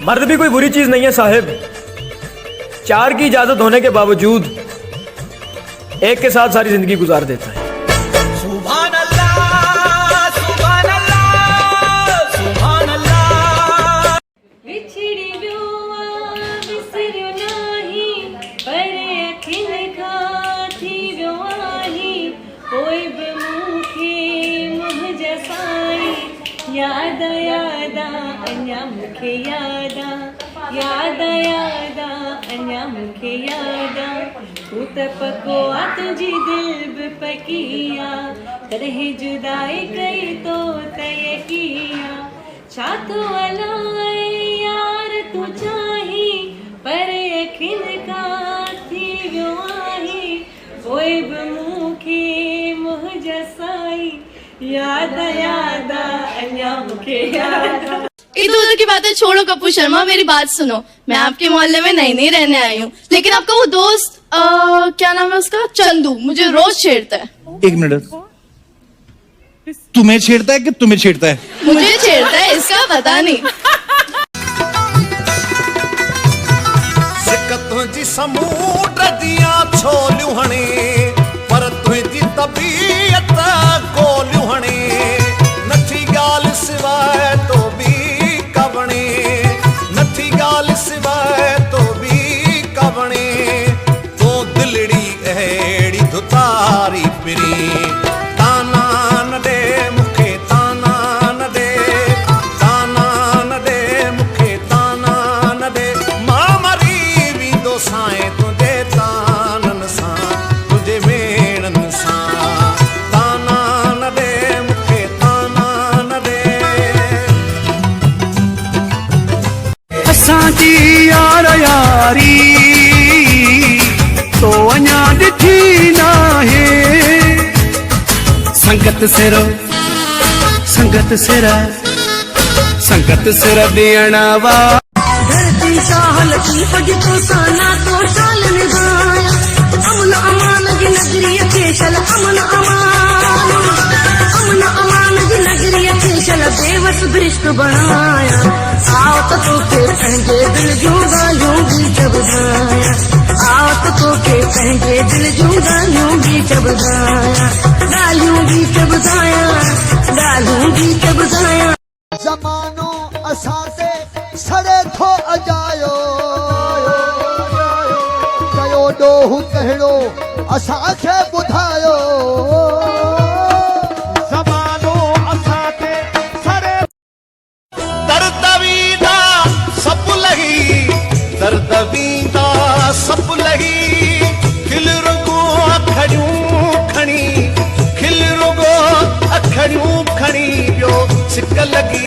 मर्द भी कोई बुरी चीज नहीं है साहिब। 4 की इजाजत होने के बावजूद एक के साथ सारी जिंदगी गुजार देता है। सुभान अल्लाह, सुभान अल्लाह, सुभान अल्लाह। विछड़ी व्योआ विसर्यो नाही, पर अखिन खां थी व्यो आही। कोई बि मूंखे मुंह जसाई, याद यादा अञा मूंखे यादा, याद यादा अञा मूंखे यादा। तू त पको आ तुंहिंजी दिल बि पकी आ, तॾहिं जुदाई कई तो त यकीया। छा तो अलाए यार तू चाही, पर अखिन खां थी वियो आही। कोई बि मूंखे मुंह जसाई, याद यादा अञा मूंखे यादा। इधर उधर की बातें छोड़ो कपूर शर्मा, मेरी बात सुनो। मैं आपके मोहल्ले में नई नई रहने आई हूँ, लेकिन आपका वो दोस्त क्या नाम है उसका, चंदू, मुझे रोज छेड़ता है। 1 मिनट, तुम्हें छेड़ता है कि तुम्हें छेड़ता है? मुझे छेड़ता है, इसका पता नहीं। तुझी समूड दियां छोलियूं हणे, पर तुझी तबीयत गोलियूं हणे। नथी ॻाल्हि सिवाय तो बि कवणे, नथी ॻाल्हि सिवाय तो बि कवणे। तो दिलड़ी अहिड़ी दुतारी पिरी, ताना न ॾे मूंखे, ताना न ॾे, ताना न ॾे मूंखे, ताना न ॾे। मां मरी वेंदो साईं तुंहिंजे ताननि सां, तुंहिंजे वेणनि सां। ताना न ॾे मूंखे, ताना न ॾे। असांजी यार यारी तो अञा ॾिठी नाहे। संगत सिर, संगत सिर, संगत सिर ॾियण वा। धरती साहल की पगी तो साना तो साल निभाया। अमन अमान की नगरी के चल, अमन अमान, अमन अमान की नगरी के चल। बेवस भ्रष्ट बनाया, आओ तो तोखे पंहिंजे दिल जूं ॻाल्हियूं गीत ॿुधाया। आओ तो तोखे पंहिंजे दिल जूं ॻाल्हियूं गीत ॿुधाया। ॻाल्हियूं गीत ॿुधाया, ॻाल्हियूं गीत ॿुधाया। ज़मानो असांते सड़े थो अजायो, कयो ॾोहु कहिड़ो असांखे ॿुधायो। ज़मानो असांते सड़े। दर्द वींदा सभु लही, दर्द वींदा सभु लही। खिल रुगो अखड़ियूं खणी, खिल रुगो अखड़ियूं खणी। ॿियो सिक लॻी।